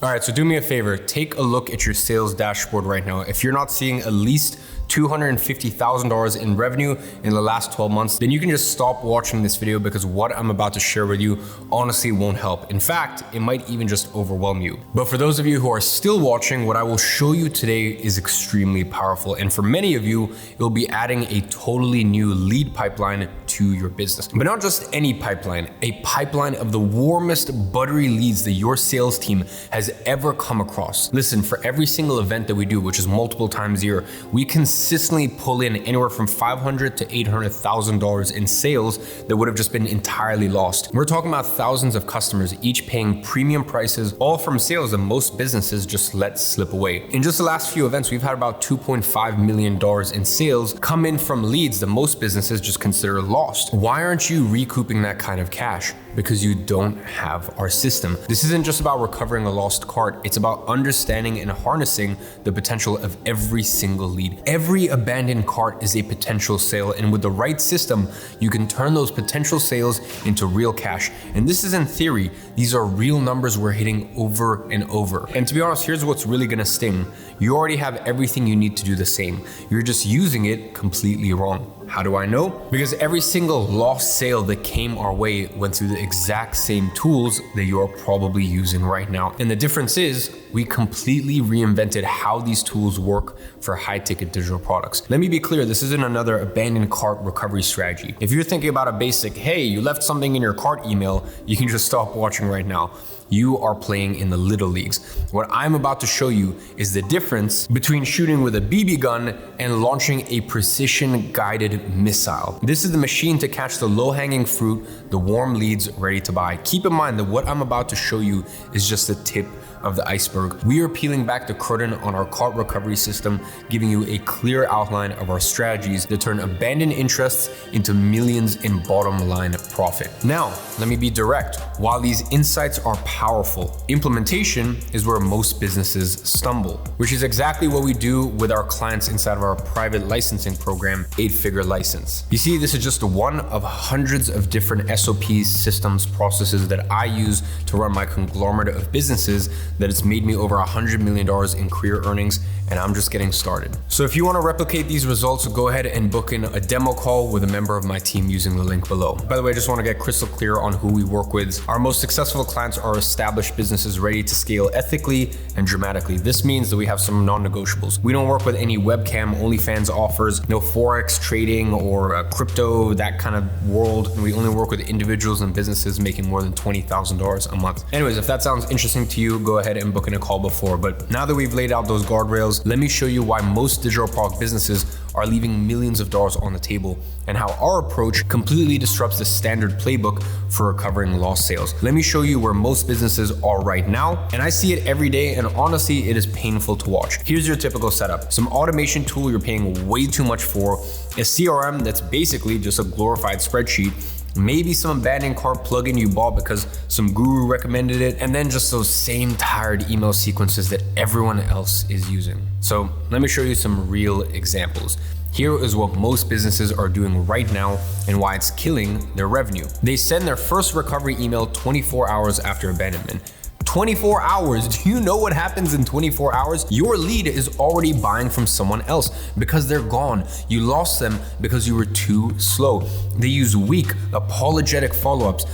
All right, so do me a favor, take a look at your sales dashboard right now. If you're not seeing at least $250,000 in revenue in the last 12 months, then you can just stop watching this video because what I'm about to share with you honestly won't help. In fact, it might even just overwhelm you. But for those of you who are still watching, what I will show you today is extremely powerful. And for many of you, it will be adding a totally new lead pipeline to your business. But not just any pipeline, a pipeline of the warmest, buttery leads that your sales team has ever come across. Listen, for every single event that we do, which is multiple times a year, we consistently pull in anywhere from $500,000 to $800,000 in sales that would have just been entirely lost. We're talking about thousands of customers, each paying premium prices, all from sales that most businesses just let slip away. In just the last few events, we've had about $2.5 million in sales come in from leads that most businesses just consider lost. Why aren't you recouping that kind of cash? Because you don't have our system. This isn't just about recovering a lost cart, it's about understanding and harnessing the potential of every single lead. Every abandoned cart is a potential sale, and with the right system, you can turn those potential sales into real cash. And this isn't theory, these are real numbers we're hitting over and over. And to be honest, here's what's really gonna sting. You already have everything you need to do the same. You're just using it completely wrong. How do I know? Because every single lost sale that came our way went through the exact same tools that you're probably using right now. And the difference is we completely reinvented how these tools work for high-ticket digital products. Let me be clear, this isn't another abandoned cart recovery strategy. If you're thinking about a basic, hey, you left something in your cart email, you can just stop watching right now. You are playing in the little leagues. What I'm about to show you is the difference between shooting with a BB gun and launching a precision-guided missile. This is the machine to catch the low-hanging fruit, the warm leads ready to buy. Keep in mind that what I'm about to show you is just the tip of the iceberg. We are peeling back the curtain on our cart recovery system, giving you a clear outline of our strategies that turn abandoned interests into millions in bottom line profit. Now, let me be direct. While these insights are powerful, implementation is where most businesses stumble, which is exactly what we do with our clients inside of our private licensing program, 8-Figure License. You see, this is just one of hundreds of different SOPs, systems, processes that I use to run my conglomerate of businesses that it's made me over $100 million in career earnings, and I'm just getting started. So if you want to replicate these results, go ahead and book in a demo call with a member of my team using the link below. By the way, I just want to get crystal clear on who we work with. Our most successful clients are established businesses ready to scale ethically and dramatically. This means that we have some non-negotiables. We don't work with any webcam, OnlyFans offers, no Forex trading or crypto, that kind of world. And we only work with individuals and businesses making more than $20,000 a month. Anyways, if that sounds interesting to you, go ahead and book in a call before. But now that we've laid out those guardrails, let me show you why most digital product businesses are leaving millions of dollars on the table and how our approach completely disrupts the standard playbook for recovering lost sales. Let me show you where most businesses are right now, and I see it every day, and honestly, it is painful to watch. Here's your typical setup. Some automation tool you're paying way too much for, a CRM that's basically just a glorified spreadsheet, maybe some abandoned cart plugin you bought because some guru recommended it, and then just those same tired email sequences that everyone else is using. So let me show you some real examples. Here is what most businesses are doing right now and why it's killing their revenue. They send their first recovery email 24 hours after abandonment. 24 hours, do you know what happens in 24 hours? Your lead is already buying from someone else because they're gone. You lost them because you were too slow. They use weak, apologetic follow-ups.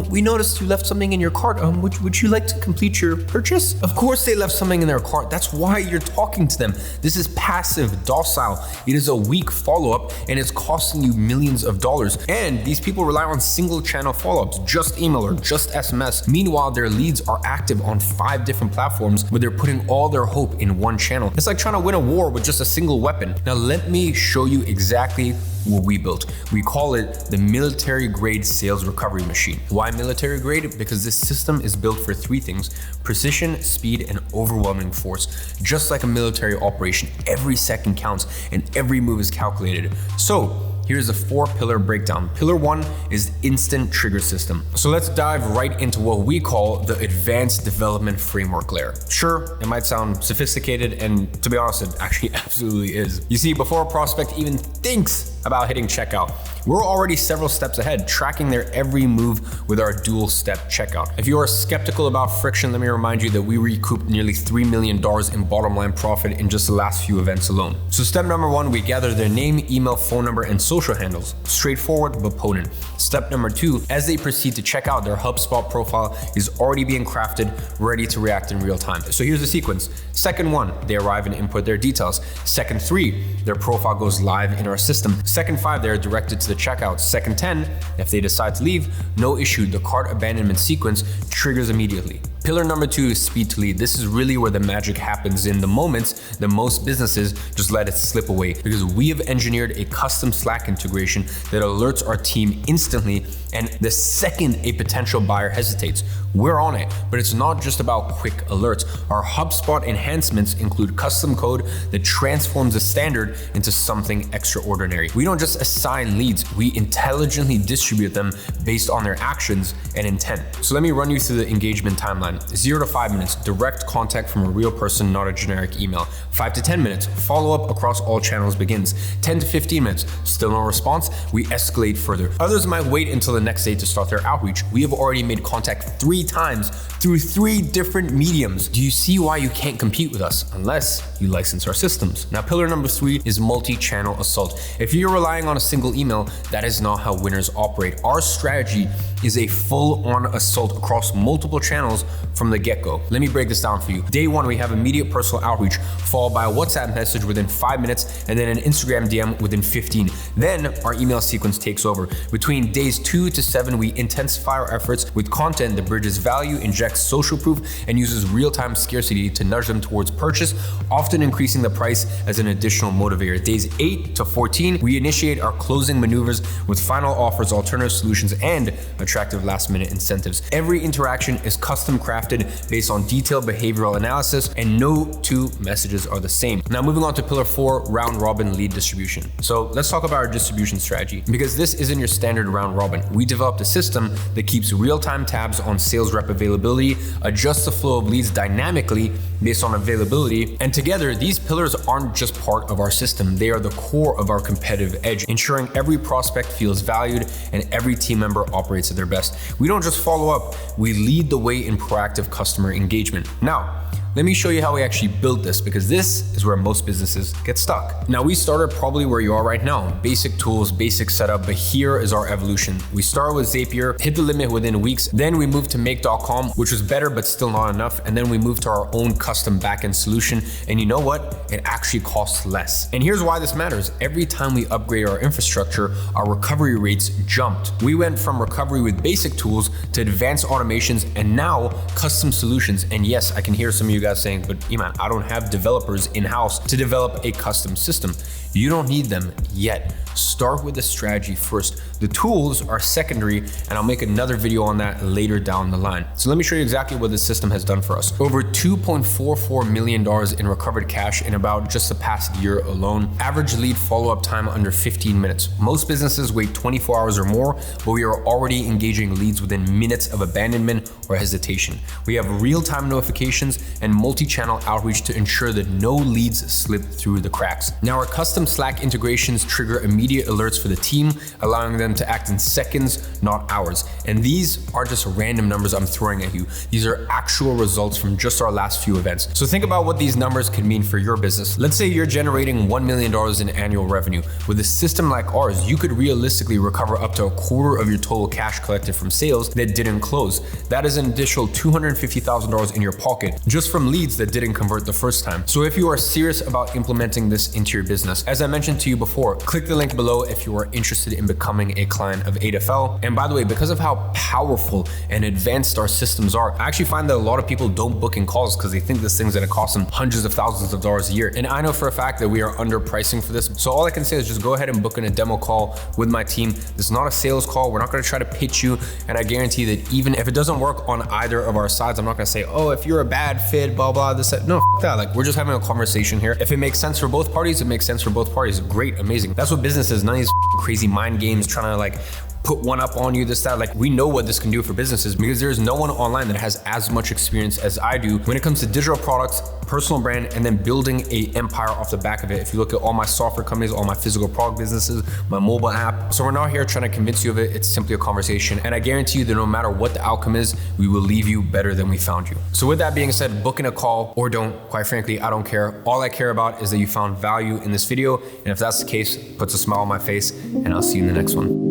We noticed you left something in your cart. Would you like to complete your purchase? Of course they left something in their cart. That's why you're talking to them. This is passive, docile. It is a weak follow-up and it's costing you millions of dollars. And these people rely on single channel follow-ups, just email or just SMS. Meanwhile, their leads are active on 5 different platforms where they're putting all their hope in one channel. It's like trying to win a war with just a single weapon. Now let me show you exactly what we built. We call it the military grade sales recovery machine. Why military grade? Because this system is built for 3 things: precision, speed, and overwhelming force. Just like a military operation, every second counts and every move is calculated. So here's a 4-pillar breakdown. Pillar 1 is instant trigger system. So let's dive right into what we call the advanced development framework layer. Sure, it might sound sophisticated, and to be honest, it actually absolutely is. You see, before a prospect even thinks about hitting checkout. We're already several steps ahead, tracking their every move with our dual step checkout. If you are skeptical about friction, let me remind you that we recouped nearly $3 million in bottom line profit in just the last few events alone. So step number one, we gather their name, email, phone number, and social handles. Straightforward but potent. Step number two, as they proceed to check out, their HubSpot profile is already being crafted, ready to react in real time. So here's the sequence. Second one, they arrive and input their details. Second three, their profile goes live in our system. Second five, they're directed to the checkout. Second 10, if they decide to leave, no issue, the cart abandonment sequence triggers immediately. Pillar number two is speed to lead. This is really where the magic happens in the moments that most businesses just let it slip away, because we have engineered a custom Slack integration that alerts our team instantly, and the second a potential buyer hesitates, we're on it. But it's not just about quick alerts. Our HubSpot enhancements include custom code that transforms the standard into something extraordinary. We don't just assign leads, we intelligently distribute them based on their actions and intent. So let me run you through the engagement timeline. 0 to 5 minutes, direct contact from a real person, not a generic email. 5 to 10 minutes, follow-up across all channels begins. 10 to 15 minutes, still no response, we escalate further. Others might wait until the next day to start their outreach. We have already made contact 3 times through 3 different mediums. Do you see why you can't compete with us unless you license our systems? Now, pillar number 3 is multi-channel assault. If you're relying on a single email, that is not how winners operate. Our strategy is a full-on assault across multiple channels from the get-go. Let me break this down for you. Day 1, we have immediate personal outreach, followed by a WhatsApp message within 5 minutes, and then an Instagram DM within 15. Then our email sequence takes over. Between days 2 to 7, we intensify our efforts with content that bridges value, injects social proof, and uses real-time scarcity to nudge them towards purchase, often increasing the price as an additional motivator. Days 8 to 14, we initiate our closing maneuvers with final offers, alternative solutions, and attractive last-minute incentives. Every interaction is custom crafted based on detailed behavioral analysis, and no 2 messages are the same. Now, moving on to pillar 4, round robin lead distribution. So let's talk about our distribution strategy, because this isn't your standard round robin. We developed a system that keeps real-time tabs on sales rep availability, adjusts the flow of leads dynamically based on availability, and together these pillars aren't just part of our system, they are the core of our competitive edge, ensuring every prospect feels valued and every team member operates at their best. We don't just follow up, we lead the way in proactive customer engagement. Now, let me show you how we actually built this, because this is where most businesses get stuck. Now, we started probably where you are right now, basic tools, basic setup, but here is our evolution. We started with Zapier, hit the limit within weeks, then we moved to make.com, which was better but still not enough, and then we moved to our own custom backend solution, and you know what? It actually costs less. And here's why this matters. Every time we upgrade our infrastructure, our recovery rates jumped. We went from recovery with basic tools to advanced automations and now custom solutions. And yes, I can hear some of you guys saying, but Iman, I don't have developers in-house to develop a custom system. You don't need them yet. Start with the strategy first. The tools are secondary, and I'll make another video on that later down the line. So let me show you exactly what this system has done for us. Over $2.44 million in recovered cash in about just the past year alone. Average lead follow-up time under 15 minutes. Most businesses wait 24 hours or more, but we are already engaging leads within minutes of abandonment or hesitation. We have real-time notifications and multi-channel outreach to ensure that no leads slip through the cracks. Now, our custom Slack integrations trigger immediate alerts for the team, allowing them to act in seconds, not hours. And these aren't just random numbers I'm throwing at you. These are actual results from just our last few events. So think about what these numbers could mean for your business. Let's say you're generating $1 million in annual revenue. With a system like ours, you could realistically recover up to a quarter of your total cash collected from sales that didn't close. That is an additional $250,000 in your pocket just from leads that didn't convert the first time. So if you are serious about implementing this into your business, as I mentioned to you before, click the link below if you are interested in becoming a client of 8FL. And by the way, because of how powerful and advanced our systems are, I actually find that a lot of people don't book in calls because they think this thing's gonna cost them hundreds of thousands of dollars a year. And I know for a fact that we are underpricing for this. So all I can say is just go ahead and book in a demo call with my team. This is not a sales call. We're not gonna try to pitch you. And I guarantee that even if it doesn't work on either of our sides, I'm not gonna say, oh, if you're a bad fit, blah, blah, this, that. No, f that. Like, we're just having a conversation here. If it makes sense for both parties, it makes sense for both parties. Great, amazing. That's what business is. None of these crazy mind games trying to like put one up on you, this, that. Like, we know what this can do for businesses because there's no one online that has as much experience as I do when it comes to digital products, personal brand, and then building a empire off the back of it. If you look at all my software companies, all my physical product businesses, my mobile app. So we're not here trying to convince you of it. It's simply a conversation. And I guarantee you that no matter what the outcome is, we will leave you better than we found you. So with that being said, book in a call or don't. Quite frankly, I don't care. All I care about is that you found value in this video. And if that's the case, puts a smile on my face, and I'll see you in the next one.